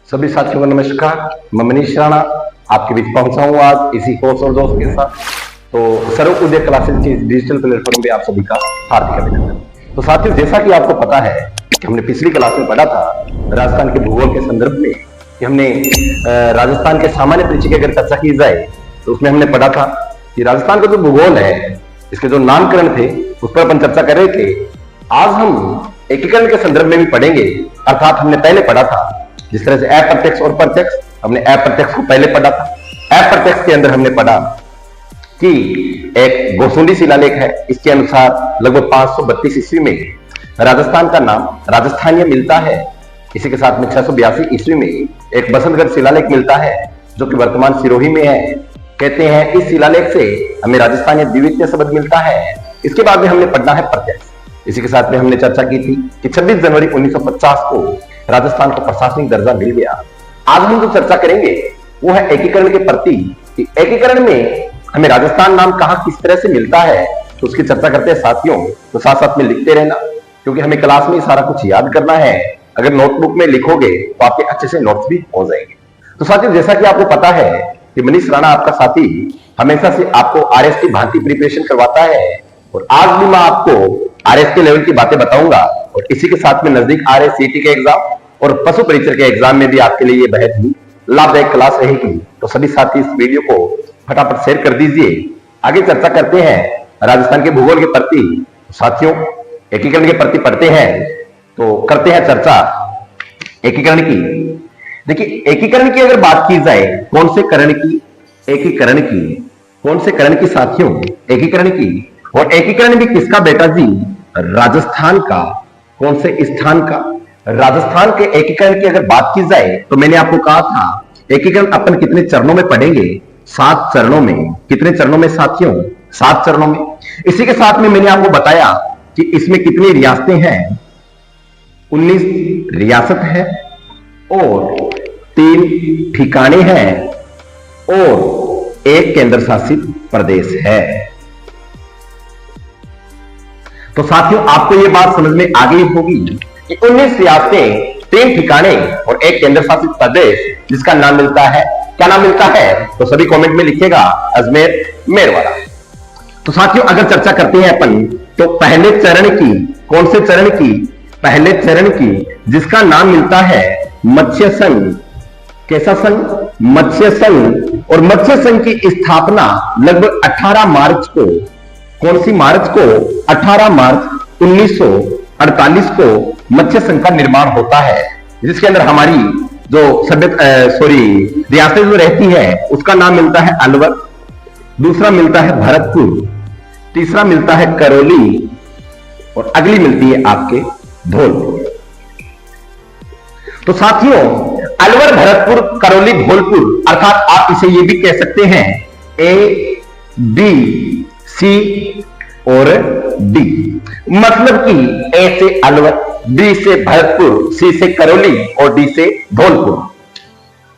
सभी साथियों को नमस्कार। मैं मनीष राणा आपके बीच पहुंचा हूं आज इसी कोर्स और दोस्त के साथ। तो सर्वोदय क्लासेस की डिजिटल प्लेटफॉर्म पे आप सभी का हार्दिक अभिनंदन। तो साथियों, जैसा कि आपको पता है कि हमने पिछली क्लास में पढ़ा था राजस्थान के भूगोल के संदर्भ में कि हमने राजस्थान के सामान्य परिचय की अगर चर्चा की जाए तो उसमें हमने पढ़ा था कि राजस्थान का जो भूगोल है इसके जो नामकरण थे उस पर अपन चर्चा कर रहे थे। आज हम एकीकरण के संदर्भ में भी पढ़ेंगे, अर्थात हमने पहले पढ़ा था जिस तरह से अप्रत्यक्ष और प्रत्यक्ष, हमने अप्रत्यक्ष को पहले पढ़ा था। अप्रत्यक्ष के अंदर हमने पढ़ा कि एक गोसुंडी शिलालेख है, इसके अनुसार लगभग 532 ईस्वी में राजस्थान का नाम राजस्थानीय मिलता है। इसी के साथ में 682 ईस्वी में एक बसंतगढ़ शिलालेख मिलता है जो कि वर्तमान सिरोही में है। कहते हैं इस शिलालेख से हमें राजस्थानीय द्वितीय शब्द मिलता है। इसके बाद में हमने पढ़ना है प्रत्यक्ष। इसी के साथ में हमने चर्चा की थी कि 26 जनवरी 1950 को राजस्थान को प्रशासनिक दर्जा मिल गया। आज हम जो चर्चा करेंगे वो है एकीकरण के प्रति। एकीकरण में हमें राजस्थान नाम कहां किस तरह से मिलता है तो उसकी चर्चा करते हैं साथियों। तो साथ साथ में लिखते रहना, क्योंकि हमें क्लास में सारा कुछ याद करना है। अगर नोटबुक में लिखोगे तो आपके अच्छे से नोट्स भी हो जाएंगे। तो साथियों, जैसा कि आपको पता है कि मनीष राणा आपका साथी हमेशा से आपको आरएस की भांति प्रिपरेशन करवाता है, और आज भी मैं आपको आरएस के लेवल की बातें बताऊंगा। और इसी के साथ में नजदीक आ रहे सीटी के एग्जाम और पशु परिचय के एग्जाम में भी आपके लिए बेहद ही लाभदायक क्लास रहेगी। तो सभी साथी इस वीडियो को फटाफट शेयर कर दीजिए। आगे चर्चा करते हैं राजस्थान के भूगोल के प्रति। साथियों, एकीकरण के प्रति पढ़ते हैं तो करते हैं चर्चा एकीकरण की। देखिए, एकीकरण की अगर बात की जाए, कौन से करण की? एकीकरण की। कौन से करण की साथियों? एकीकरण की। और एकीकरण भी किसका बेटा जी? राजस्थान का। कौन से स्थान का? राजस्थान के एकीकरण की अगर बात की जाए तो मैंने आपको कहा था एकीकरण अपन कितने चरणों में पढ़ेंगे? 7 चरणों में। कितने चरणों में साथियों? 7 चरणों में। इसी के साथ में मैंने आपको बताया कि इसमें कितनी रियासतें हैं? 19 रियासत है और 3 ठिकाने हैं और 1 केंद्र शासित प्रदेश है। तो साथियों, आपको यह बात समझ में आ गई होगी कि 19 रियासतें, 3 ठिकाने और 1 केंद्र शासित प्रदेश, जिसका नाम मिलता है, क्या नाम मिलता है? तो सभी कमेंट में लिखिएगा अजमेर मेरवाड़ा। तो साथियों, अगर चर्चा करते हैं अपन तो पहले चरण की, कौन से चरण की? पहले चरण की, जिसका नाम मिलता है मत्स्य संघ। कैसा संघ? मत्स्य संघ। और मत्स्य संघ की स्थापना लगभग 18 मार्च को, कौन सी मार्च को? 18 मार्च 1948 को मत्स्य संघ का निर्माण होता है, जिसके अंदर हमारी जो रियासतें जो रहती है उसका नाम मिलता है अलवर, दूसरा मिलता है भरतपुर, तीसरा मिलता है करौली और अगली मिलती है आपके धौलपुर। तो साथियों, अलवर, भरतपुर, करौली, धौलपुर, अर्थात आप इसे ये भी कह सकते हैं ए, बी, सी और डी। मतलब कि ए से अलवर, बी से भरतपुर, सी से करौली और डी से धौलपुर।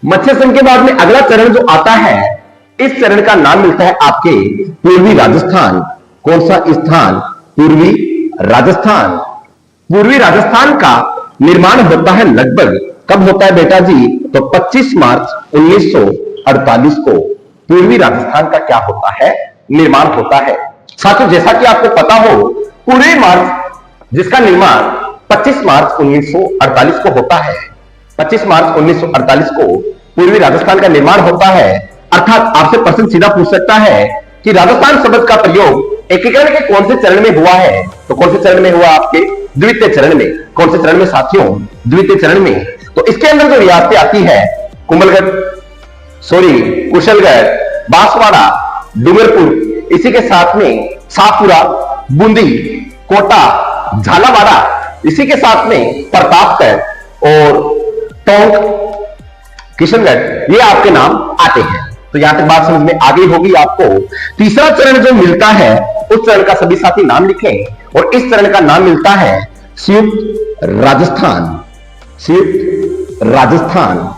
मत्स्य संघ के बाद में अगला चरण जो आता है, इस चरण का नाम मिलता है आपके पूर्वी राजस्थान। कौन सा स्थान? पूर्वी राजस्थान। पूर्वी राजस्थान का निर्माण होता है लगभग, कब होता है बेटा जी? तो 25 मार्च 1948 को पूर्वी राजस्थान का क्या होता है? निर्माण होता है। साथियों, जैसा कि आपको पता हो, पूर्वी मार्च, जिसका निर्माण 25 मार्च 1948 को होता है, 25 मार्च 1948 को पूर्वी राजस्थान का निर्माण होता है। अर्थात आपसे प्रश्न सीधा पूछ सकता है कि राजस्थान शब्द का प्रयोग एकीकरण के कौन से चरण में हुआ है? तो कौन से चरण में हुआ? आपके द्वितीय चरण में। कौन से चरण में साथियों? द्वितीय चरण में। तो इसके अंदर जो रियासतें आती है, कुशलगढ़, बांसवाड़ा, डूंगरपुर, इसी के साथ में शाहपुरा, बूंदी, कोटा, झालावाड़ा, इसी के साथ में प्रतापगढ़ और टोंक, किशनगढ़, ये आपके नाम आते हैं। तो यहां तक बात समझ में आ गई होगी आपको। तीसरा चरण जो मिलता है, उस चरण का सभी साथी नाम लिखें, और इस चरण का नाम मिलता है संयुक्त राजस्थान। संयुक्त राजस्थान।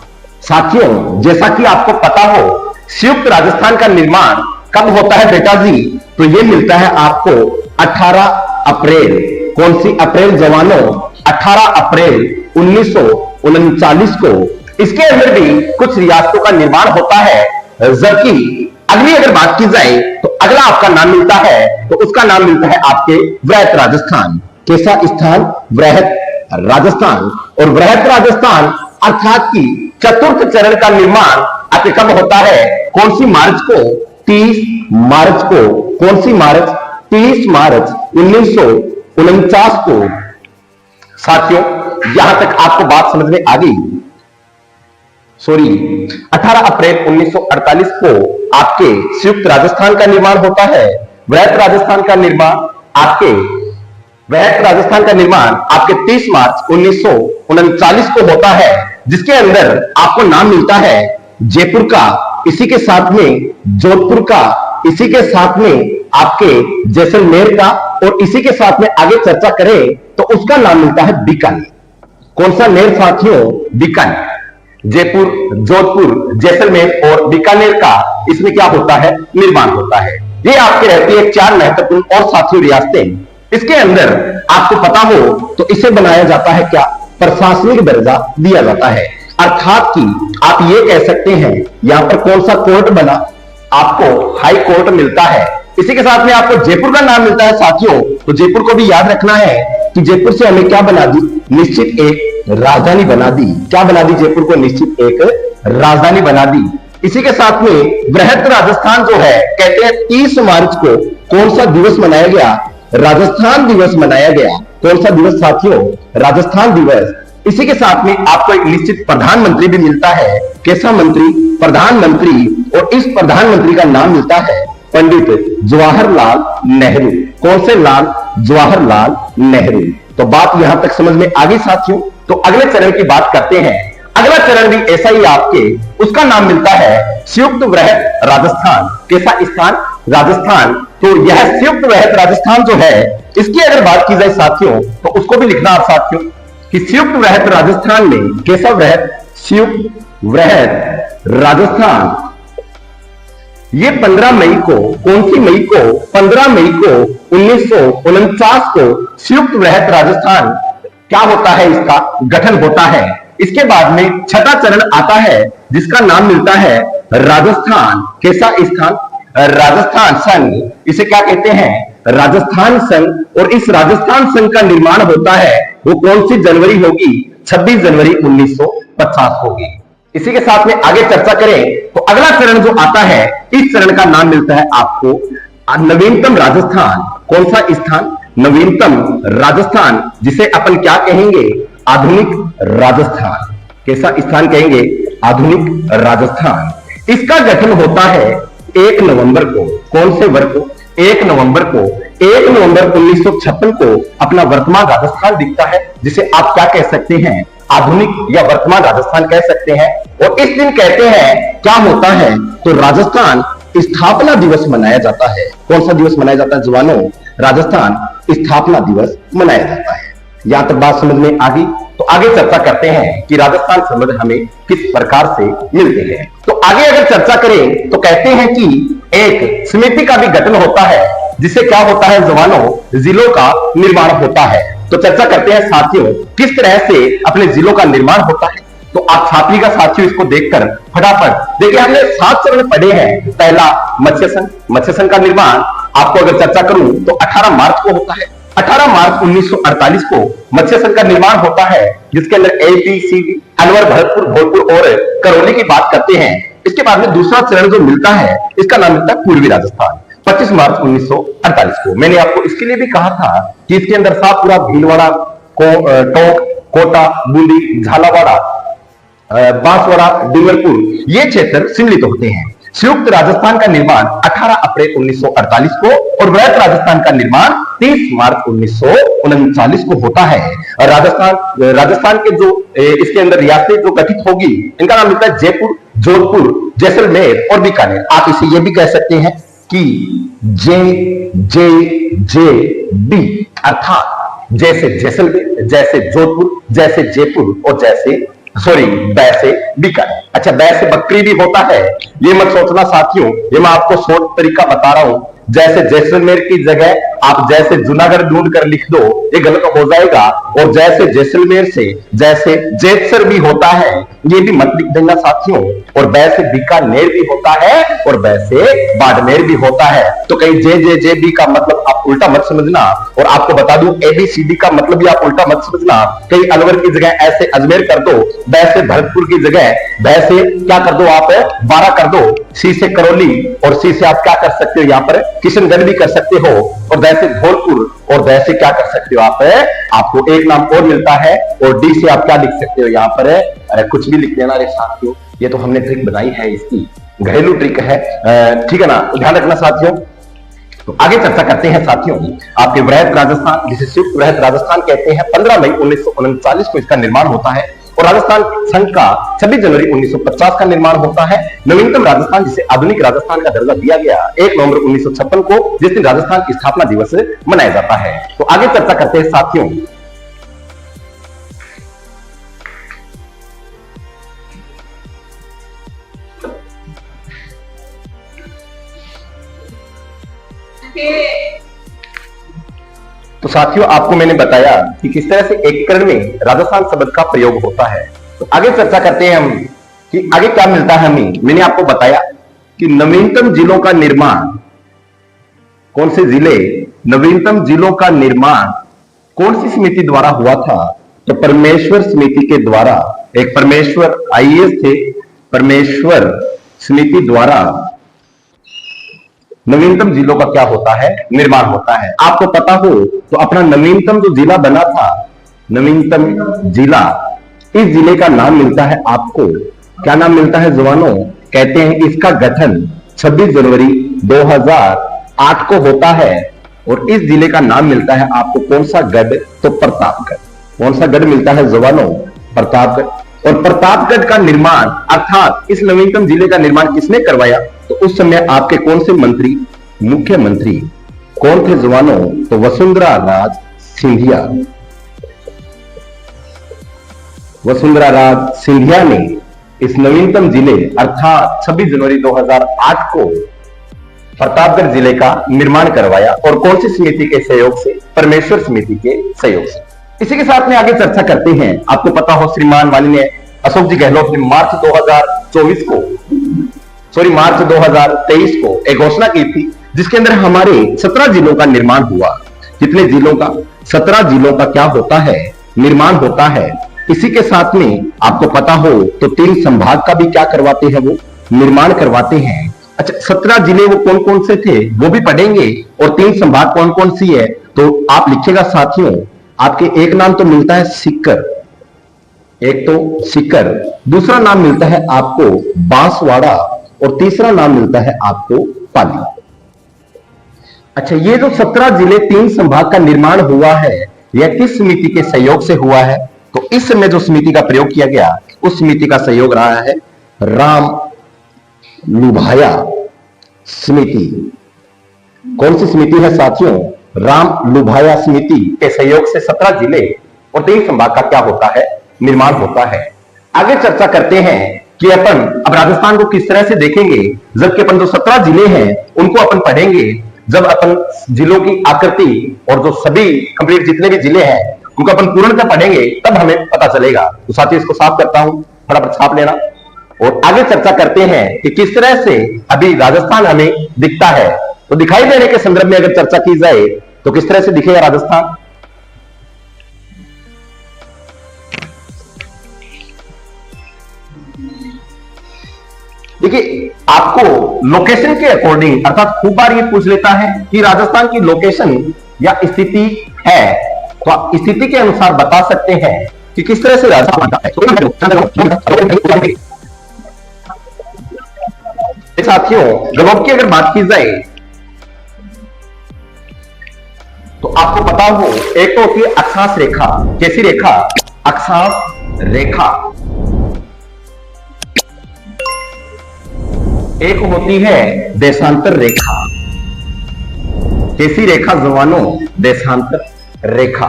साथियों, जैसा कि आपको पता हो, संयुक्त राजस्थान का निर्माण कब होता है बेटा जी? तो यह मिलता है आपको 18 अप्रैल। कौन सी अप्रैल जवानों? 18 अप्रैल 1939 को इसके अंदर भी कुछ रियासतों का निर्माण होता है, जबकि अगली अगर बात की जाए तो अगला आपका नाम मिलता है, तो उसका नाम मिलता है आपके वृहत राजस्थान। कैसा स्थान? वृहत राजस्थान। और वृहत राजस्थान अर्थात की चतुर्थ चरण का निर्माण आपके कब होता है? कौन सी मार्च को? 30 मार्च को। कौन सी मार्च? 30 मार्च 1949 को। साथियों, यहां तक आपको बात समझ में आ गई? 18 अप्रैल 1948 को आपके संयुक्त राजस्थान का निर्माण होता है। वृहत राजस्थान का निर्माण आपके 30 मार्च 1939 को होता है, जिसके अंदर आपको नाम मिलता है जयपुर का, इसी के साथ में जोधपुर का, इसी के साथ में आपके जैसलमेर का, और इसी के साथ में आगे चर्चा करें तो उसका नाम मिलता है बीकानेर। कौन सा नेर साथियों? बीकानेर। जयपुर, जोधपुर, जैसलमेर और बीकानेर का इसमें क्या होता है? निर्माण होता है। ये आपके रहती है 4 महत्वपूर्ण और साथियों रियासतें। इसके अंदर आपको पता हो तो इसे बनाया जाता है क्या? प्रशासनिक दर्जा दिया जाता है। अर्थात कि आप ये कह सकते हैं यहां पर कौन सा कोर्ट बना? आपको हाई कोर्ट मिलता है। इसी के साथ में आपको जयपुर का नाम मिलता है साथियों, तो जयपुर को भी याद रखना है कि जयपुर से हमें क्या बना दी? निश्चित एक राजधानी बना दी। क्या बना दी? जयपुर को निश्चित एक राजधानी बना दी। इसी के साथ में वृहत राजस्थान जो है, कहते हैं 30 मार्च को कौन सा दिवस मनाया गया? राजस्थान दिवस मनाया गया। कौन सा दिवस साथियों? राजस्थान दिवस। इसी के साथ में आपको एक निश्चित प्रधानमंत्री भी मिलता है। कैसा मंत्री? प्रधानमंत्री। और इस प्रधानमंत्री का नाम मिलता है पंडित जवाहरलाल नेहरू। कौन से लाल? जवाहरलाल नेहरू। तो बात यहां तक समझ में आ गई साथियों। तो अगले चरण की बात करते हैं। अगला चरण भी ऐसा ही आपके, उसका नाम मिलता है संयुक्त वृहत राजस्थान। कैसा स्थान? राजस्थान। तो यह संयुक्त वृहत राजस्थान जो है, इसकी अगर बात की जाए साथियों तो उसको भी लिखना आप साथियों कि संयुक्त वृहत राजस्थान में कैसा वृहत? संयुक्त वृहत राजस्थान। ये 15 मई को, कौन सी मई को? 15 मई को 1949 को संयुक्त वृहत राजस्थान क्या होता है? इसका गठन होता है। इसके बाद में छठा चरण आता है जिसका नाम मिलता है राजस्थान। कैसा स्थान? राजस्थान संघ। इसे क्या कहते हैं? राजस्थान संघ। और इस राजस्थान संघ का निर्माण होता है, वो कौन सी जनवरी होगी? 26 जनवरी 1950 होगी। इसी के साथ में आगे चर्चा करें तो अगला चरण जो आता है, इस चरण का नाम मिलता है आपको नवीनतम राजस्थान। कौन सा स्थान? नवीनतम राजस्थान, जिसे अपन क्या कहेंगे? आधुनिक राजस्थान। कैसा स्थान कहेंगे? आधुनिक राजस्थान। इसका गठन होता है 1 नवंबर को। कौन से वर्ष को? 1 नवंबर को। 1 नवंबर 1956 को अपना वर्तमान राजस्थान दिखता है, जिसे आप क्या कह सकते हैं? आधुनिक या वर्तमान राजस्थान कह सकते हैं। और इस दिन कहते हैं क्या होता है? तो राजस्थान स्थापना दिवस मनाया जाता है। कौन सा दिवस मनाया जाता है जवानों? राजस्थान स्थापना दिवस मनाया जाता है। यहां तक बात समझ में आ गई? तो आगे चर्चा करते हैं कि राजस्थान संबंध हमें किस प्रकार से मिलते हैं। तो आगे अगर चर्चा करें तो कहते हैं कि एक समिति का भी गठन होता है, जिसे क्या होता है जवानों? जिलों का निर्माण होता है। तो चर्चा करते हैं साथियों किस तरह से अपने जिलों का निर्माण होता है। तो आप छात्री का साथियों इसको देखकर फटाफट देखिए, हमने 7 चरण पढ़े हैं। पहला मत्स्य संघ। मत्स्य संघ का निर्माण आपको अगर चर्चा करूं तो 18 मार्च को होता है। 18 मार्च 1948 को मत्स्य संघ का निर्माण होता है, जिसके अंदर ABCD, अलवर, भरतपुर, भोजपुर और करौली की बात करते हैं। इसके बाद में दूसरा चरण जो मिलता है, इसका नाम मिलता है पूर्वी राजस्थान। 25 मार्च 1948 को। मैंने आपको इसके लिए भी कहा था कि इसके अंदर सातपुरा, भीलवाड़ा, टोंक, कोटा, बूंदी, झालावाड़ा, बांसवाड़ा, डूंगरपुर, ये क्षेत्र सम्मिलित होते हैं। संयुक्त राजस्थान का निर्माण 18 अप्रैल 1948 को और वृहत राजस्थान का निर्माण 30 मार्च 1939 को होता है। राजस्थान के जो इसके अंदर रियासतें जो गठित होगी, इनका नाम मिलता है जयपुर, जोधपुर, जैसलमेर और बीकानेर। आप इसे ये भी कह सकते हैं कि JJJB, अर्थात जैसे जैसलमेर, जैसे जोधपुर, जैसे जयपुर और वैसे बीकानेर। अच्छा, वैसे बकरी भी होता है, ये मत सोचना साथियों, ये मैं आपको शॉर्ट तरीका बता रहा हूं। जैसे जैसलमेर की जगह आप जैसे जूनागढ़ ढूंढ कर लिख दो, ये गलत हो जाएगा। और जैसे जैसलमेर से जैसे जेतसर भी होता है, ये भी मत लिख देना साथियों। और वैसे बीकानेर भी होता है और वैसे बाड़मेर भी होता है। तो कहीं जे बी का मतलब आप उल्टा मत समझना। और आपको बता दूं ABCD का मतलब भी आप उल्टा मत समझना। कहीं अलवर की जगह ऐसे अजमेर कर दो, वैसे भरतपुर की जगह वैसे क्या कर दो, आप 12 कर दो, सी से करौली, और सी से आप क्या कर सकते हो, यहां पर किशनगढ़ भी कर सकते हो, और वैसे धौलपुर, और वैसे क्या कर सकते हो आप, आपको एक नाम और मिलता है। और डी से आप क्या लिख सकते हो यहां पर, कुछ भी लिख देना रे साथियों। ये तो हमने ट्रिक बनाई है, इसकी घरेलू ट्रिक है, ठीक है ना, ध्यान रखना साथियों। तो आगे चर्चा करते हैं साथियों आपके वृहत राजस्थान, जिसे संयुक्त वृहत राजस्थान कहते हैं। 15 मई 1939 को इसका निर्माण होता है और राजस्थान संघ का 26 जनवरी 1950 का निर्माण होता है। नवीनतम राजस्थान, जिसे आधुनिक राजस्थान का दर्जा दिया गया 1 नवंबर 1956 को, जिस दिन राजस्थान की स्थापना दिवस मनाया जाता है। तो आगे चर्चा करते हैं साथियों तो साथियों आपको मैंने बताया कि किस तरह से एकीकरण में राजस्थान शब्द का प्रयोग होता है। तो आगे चर्चा करते हैं हम कि आगे क्या मिलता है हमें। मैंने आपको बताया कि नवीनतम जिलों का निर्माण, कौन से जिले, नवीनतम जिलों का निर्माण कौन सी समिति द्वारा हुआ था, तो परमेश्वर समिति के द्वारा। एक परमेश्वर IAS थे, परमेश्वर समिति द्वारा नवीनतम जिलों का क्या होता है, निर्माण होता है। आपको पता हो तो अपना नवीनतम जो जिला बना था, नवीनतम जिला, इस जिले का नाम मिलता है आपको, क्या नाम मिलता है जवानों, कहते हैं इसका गठन 26 जनवरी 2008 को होता है। और इस जिले का नाम मिलता है आपको कौन सा गढ़, तो प्रतापगढ़। कौन सा गढ़ मिलता है जवानों, प्रतापगढ़। और प्रतापगढ़ का निर्माण अर्थात इस नवीनतम जिले का निर्माण किसने करवाया, तो उस समय आपके कौन से मंत्री, मुख्यमंत्री कौन थे जवानों, तो वसुंधरा राज सिंधिया। वसुंधरा राज सिंधिया ने इस नवीनतम जिले अर्थात 26 जनवरी 2008 को प्रतापगढ़ जिले का निर्माण करवाया। और कौन सी समिति के सहयोग से, परमेश्वर समिति के सहयोग से। इसी के साथ में आगे चर्चा करते हैं। आपको पता हो श्रीमान माननीय अशोक जी गहलोत ने मार्च 2023 को एक घोषणा की थी, जिसके अंदर हमारे 17 जिलों का निर्माण हुआ। कितने जिलों का, 17 जिलों का क्या होता है, निर्माण होता है। इसी के साथ में आपको पता हो तो 3 संभाग का भी क्या करवाते हैं, वो निर्माण करवाते हैं। अच्छा, 17 जिले वो कौन कौन से थे वो भी पढ़ेंगे, और 3 संभाग कौन कौन सी है तो आप लिखिएगा साथियों। आपके एक नाम तो मिलता है सीकर, एक तो सीकर, दूसरा नाम मिलता है आपको बांसवाड़ा, और तीसरा नाम मिलता है आपको पाली। अच्छा, ये जो 17 जिले 3 संभाग का निर्माण हुआ है, यह किस समिति के सहयोग से हुआ है, तो इस समय जो समिति का प्रयोग किया गया उस समिति का सहयोग रहा है राम लुभाया समिति। कौन सी समिति है साथियों, राम लुभाया समिति के सहयोग से 17 जिले और 3 संभाग का क्या होता है, निर्माण होता है। आगे चर्चा करते हैं कि अपन अब राजस्थान को किस तरह से देखेंगे, जबकि अपन जो 17 जिले हैं उनको अपन पढ़ेंगे। जब अपन जिलों की आकृति और जो सभी कंप्लीट जितने भी जिले हैं उनको अपन पूर्णतः पढ़ेंगे, तब हमें पता चलेगा। तो साथियों इसको साफ करता हूं, फटाफट छाप लेना। और आगे चर्चा करते हैं कि किस तरह से अभी राजस्थान हमें दिखता है। तो दिखाई देने के संदर्भ में अगर चर्चा की जाए तो किस तरह से दिखेगा राजस्थान। देखिए, आपको लोकेशन के अकॉर्डिंग अर्थात खूब बार ये पूछ लेता है कि राजस्थान की लोकेशन या स्थिति है, तो आप स्थिति के अनुसार बता सकते हैं कि किस तरह से राजस्थान है। साथियों, ग्लोब की अगर बात की जाए तो आपको पता हो, एक तो होती है अक्षांश रेखा। कैसी रेखा, अक्षांश रेखा। एक होती है देशांतर रेखा। कैसी रेखा जवानों, देशांतर रेखा।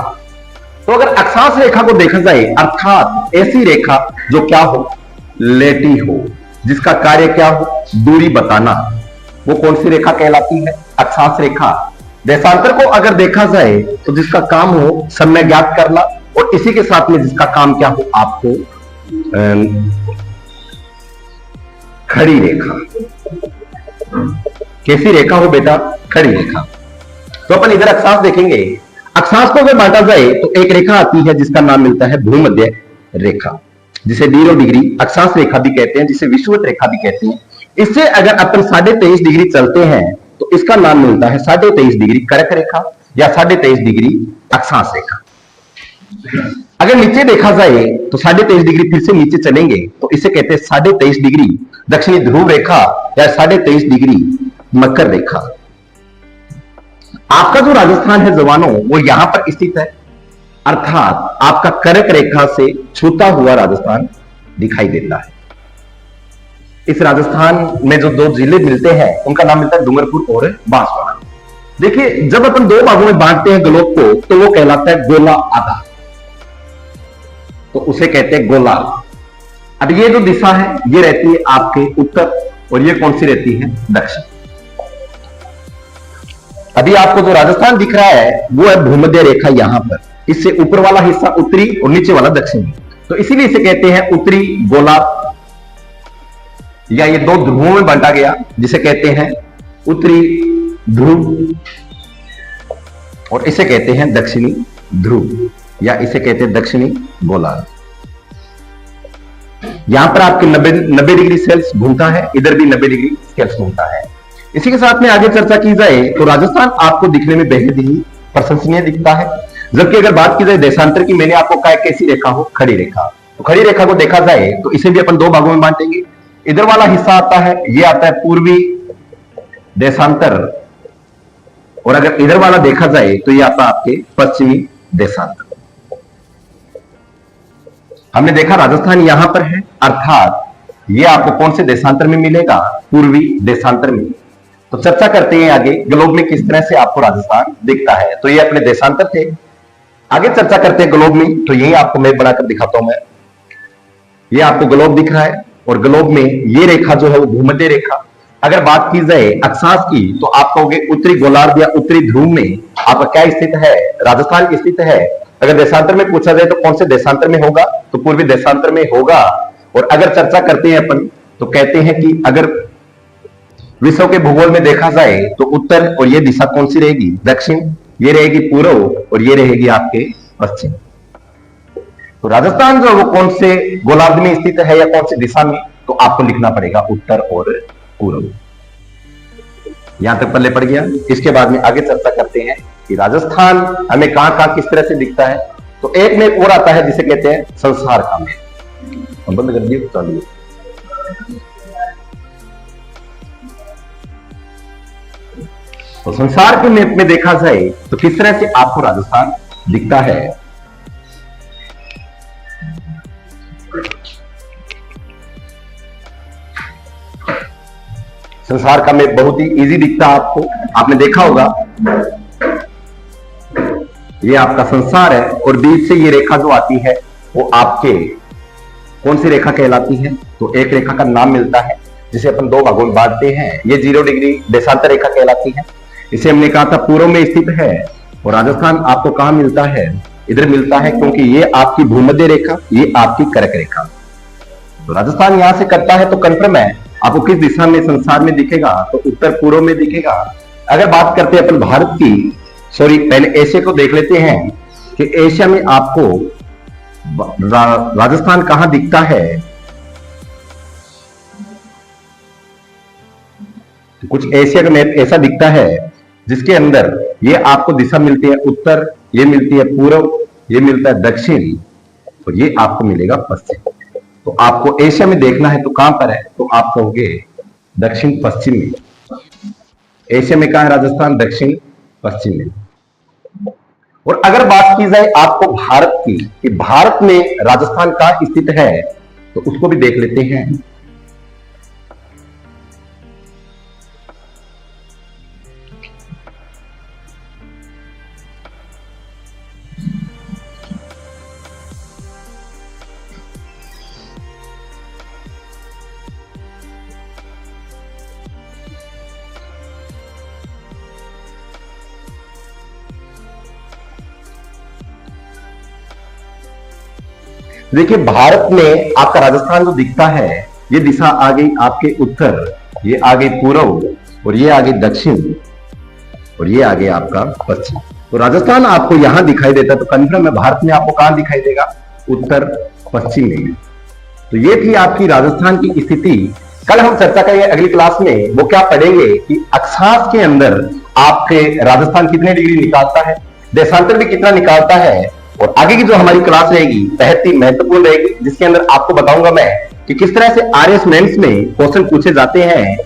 तो अगर अक्षांश रेखा को देखा जाए अर्थात ऐसी रेखा जो क्या हो, लेटी हो, जिसका कार्य क्या हो, दूरी बताना, वो कौन सी रेखा कहलाती है, अक्षांश रेखा। देशांतर को अगर देखा जाए तो जिसका काम हो समय ज्ञात करना, और इसी के साथ में जिसका काम क्या हो आपको खड़ी रेखा। कैसी रेखा हो बेटा? खड़ी रेखा। तो अपन इधर अक्षांश देखेंगे। अक्षांश को अगर बांटा जाए तो एक रेखा आती है जिसका नाम मिलता है भूमध्य रेखा, जिसे 0 डिग्री अक्षांश रेखा भी कहते हैं, जिसे विषुवत रेखा भी कहते हैं। इससे अगर अपन 23.5 डिग्री चलते हैं तो इसका नाम मिलता है 23.5 डिग्री कर्क रेखा या 23.5 डिग्री अक्षांश रेखा। अगर नीचे देखा जाए तो 23.5 डिग्री फिर से नीचे चलेंगे तो इसे कहते हैं 23.5 डिग्री दक्षिणी ध्रुव रेखा या 23.5 डिग्री मकर रेखा। आपका जो राजस्थान है जवानों, वो यहां पर स्थित है, अर्थात आपका कर्क रेखा से छूता हुआ राजस्थान दिखाई देता है। इस राजस्थान में जो दो जिले मिलते हैं उनका नाम मिलता है डूंगरपुर और बांसवाड़ा। देखिए, जब अपन दो भागों में बांटते हैं ग्लोब को तो वो कहलाता है गोला आधा, तो उसे कहते हैं गोलार्ध। अब ये जो दिशा है ये रहती है आपके उत्तर, और ये कौन सी रहती है? दक्षिण। अभी आपको जो राजस्थान दिख रहा है वो है भूमध्य रेखा यहां पर, इससे ऊपर वाला हिस्सा उत्तरी और नीचे वाला दक्षिणी, तो इसीलिए इसे कहते हैं उत्तरी गोलार्ध, या ये दो ध्रुवों में बांटा गया जिसे कहते हैं उत्तरी ध्रुव, और इसे कहते हैं दक्षिणी ध्रुव या इसे कहते हैं दक्षिणी गोलार्ध। यहां पर आपके 90 डिग्री सेल्स घूमता है, इधर भी 90 डिग्री सेल्स घूमता है। इसी के साथ में आगे चर्चा की जाए तो राजस्थान आपको दिखने में बेहद ही प्रशंसनीय दिखता है, जबकि अगर बात की जाए देशांतर की, मैंने आपको कहा कैसी रेखा हो? खड़ी रेखा। तो खड़ी रेखा को देखा जाए तो इसे भी अपन दो भागों में बांटेंगे। इधर वाला हिस्सा आता है, ये आता है पूर्वी देशांतर, और अगर इधर वाला देखा जाए तो ये आता है आपके पश्चिमी देशांतर। हमने देखा राजस्थान यहां पर है, अर्थात ये आपको कौन से देशांतर में मिलेगा? पूर्वी देशांतर में। तो चर्चा करते हैं आगे ग्लोब में किस तरह से आपको राजस्थान दिखता है। तो ये अपने देशांतर थे। आगे चर्चा करते हैं ग्लोब में, तो यही आपको मैं बनाकर दिखाता हूं। मैं ये आपको ग्लोब दिख रहा है, और ग्लोब में ये रेखा जो है वो भूमध्य रेखा। अगर बात की जाए अक्षांश की तो आप कहोगे उत्तरी गोलार्ध या उत्तरी ध्रुव में आपका क्या स्थित है? राजस्थान स्थित है। अगर देशांतर में पूछा जाए तो कौन से देशांतर में होगा? तो पूर्वी देशांतर में होगा। और अगर चर्चा करते हैं अपन तो कहते हैं कि अगर विश्व के भूगोल में देखा जाए तो उत्तर, और ये दिशा कौन सी रहेगी? दक्षिण। ये रहेगी पूर्व, और ये रहेगी आपके पश्चिम। तो राजस्थान जो वो कौन से गोलार्ध में स्थित है या कौन सी दिशा में? तो आपको लिखना पड़ेगा उत्तर और पूर्व। यहां तक पल्ले पड़ गया। इसके बाद में आगे चर्चा करते हैं कि राजस्थान हमें कहां कहां किस तरह से दिखता है। तो एक में और आता है जिसे कहते हैं संसार का मैप। बंद कर दिए, चलिए। तो संसार के मैप में देखा जाए तो किस तरह से आपको राजस्थान दिखता है। संसार का मैप बहुत ही इजी दिखता है आपको, आपने देखा होगा। ये आपका संसार है, और बीच से ये रेखा जो आती है वो आपके कौन सी रेखा कहलाती है? तो एक रेखा का नाम मिलता है जिसे अपन दो भागों में बांटते हैं। ये 0 डिग्री देशांतर रेखा कहलाती है। इसे हमने कहा था पूर्व में स्थित है, और राजस्थान आपको कहां मिलता है? इधर मिलता है, क्योंकि ये आपकी भूमध्य रेखा, ये आपकी कर्क रेखा। तो राजस्थान यहां से करता है तो कंफर्म है आपको किस दिशा में संसार में दिखेगा? तो उत्तर पूर्व में दिखेगा। अगर बात करते हैं अपन भारत की, सॉरी पहले एशिया को देख लेते हैं कि एशिया में आपको राजस्थान कहां दिखता है। तो कुछ एशिया का मैप ऐसा दिखता है जिसके अंदर ये आपको दिशा मिलती है उत्तर, ये मिलती है पूर्व, ये मिलता है दक्षिण, और ये आपको मिलेगा पश्चिम। तो आपको एशिया में देखना है तो कहां पर है? तो आप कहोगे दक्षिण पश्चिम में। एशिया में कहां है राजस्थान? दक्षिण पश्चिम में। और अगर बात की जाए आपको भारत की कि भारत में राजस्थान कहां स्थित है, तो उसको भी देख लेते हैं। देखिए भारत में आपका राजस्थान जो दिखता है, ये दिशा आ गई आपके उत्तर, ये आ गई पूर्व, और ये आ गई दक्षिण, और ये आ गया आपका पश्चिम। तो राजस्थान आपको यहां दिखाई देता, तो कंफर्म है भारत में आपको कहां दिखाई देगा, उत्तर पश्चिम में। तो ये थी आपकी राजस्थान की स्थिति। कल हम चर्चा करेंगे अगली क्लास में, वो क्या पढ़ेंगे कि अक्षांश के अंदर आपके राजस्थान कितने डिग्री निकालता है, देशांतर भी कितना निकालता है, और आगे की जो हमारी क्लास रहेगी बेहद ही महत्वपूर्ण रहेगी, जिसके अंदर आपको बताऊंगा मैं कि किस तरह से आरएस मेंस में क्वेश्चन पूछे जाते हैं,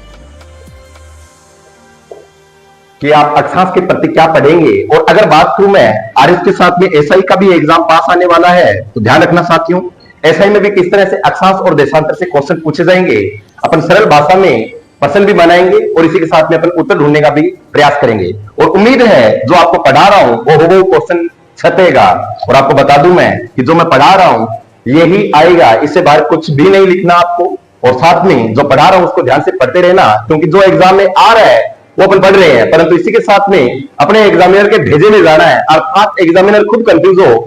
कि आप अक्षांश के प्रति क्या पढ़ेंगे। और अगर बात करूं मैं आरएस के साथ में एसआई का भी एग्जाम पास आने वाला है, तो ध्यान रखना साथियों, एसआई में भी किस तरह से अक्षांश और देशांतर से क्वेश्चन पूछे जाएंगे। अपन सरल भाषा में प्रश्न भी बनाएंगे और इसी के साथ में अपन उत्तर ढूंढने का भी प्रयास करेंगे। और उम्मीद है जो आपको पढ़ा रहा हूं वो हो क्वेश्चन छपेगा। और आपको बता दूं मैं कि जो मैं पढ़ा रहा हूं यही आएगा, इससे बाहर कुछ भी नहीं लिखना आपको। और साथ में जो पढ़ा रहा हूं उसको ध्यान से पढ़ते रहना, क्योंकि जो एग्जाम में आ रहा है वो अपन पढ़ रहे हैं, परंतु इसी के साथ में अपने एग्जामिनर के भेजे में जाना है, अर्थात एग्जामिनर खुद कंफ्यूज हो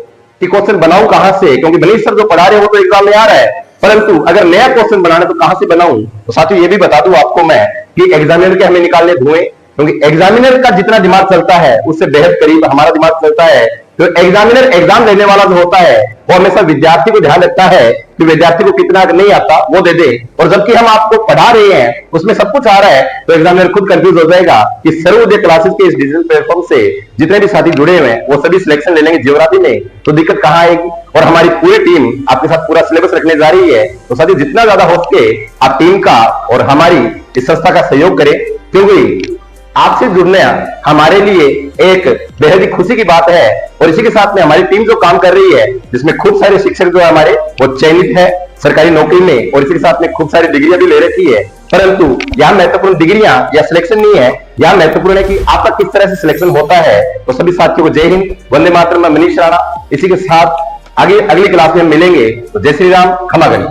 कि क्वेश्चन बनाऊं कहां से, क्योंकि भले सर जो पढ़ा रहे हो तो एग्जाम में आ रहा है, परंतु अगर नया क्वेश्चन बनाना तो कहां से बनाऊं। तो साथियों ये भी बता दूं आपको मैं कि एग्जामिनर के हमें निकालने धुएं, क्योंकि एग्जामिनर का जितना दिमाग चलता है उससे बेहद करीब हमारा दिमाग चलता है। तो एग्जामिनर एग्जाम देने वाला जो होता है वो हमेशा विद्यार्थी को ध्यान रखता है कि विद्यार्थी को कितना नहीं आता वो दे दे, और जबकि हम आपको पढ़ा रहे हैं उसमें सब कुछ आ रहा है, तो एग्जामिनर खुद कंफ्यूज हो जाएगा कि सर्वोदय क्लासेस के इस डिजिटल प्लेटफॉर्म से जितने भी साथी जुड़े हुए हैं वो सभी सिलेक्शन ले लेंगे ज्योग्राफी में, तो दिक्कत कहां आएगी। और हमारी पूरी टीम आपके साथ पूरा सिलेबस रखने जा रही है, तो साथी जितना ज्यादा हो सके आप टीम का और हमारी इस संस्था का सहयोग करें, क्योंकि आपसे जुड़ना हमारे लिए एक बेहद ही खुशी की बात है। और इसी के साथ में हमारी टीम जो काम कर रही है, जिसमें खूब सारे शिक्षक जो है हमारे वो चयनित है सरकारी नौकरी में, और इसी के साथ में खूब सारी डिग्रियां भी ले रखी है, परंतु यहाँ महत्वपूर्ण डिग्रियां या सिलेक्शन नहीं है, यहाँ महत्वपूर्ण है कि आपका किस तरह से सिलेक्शन होता है। तो सभी साथियों को जय हिंद, वंदे मातरम, मैं मनीष राणा। इसी के साथ आगे अगली क्लास में हम मिलेंगे, तो जय श्री राम, खमा गणी।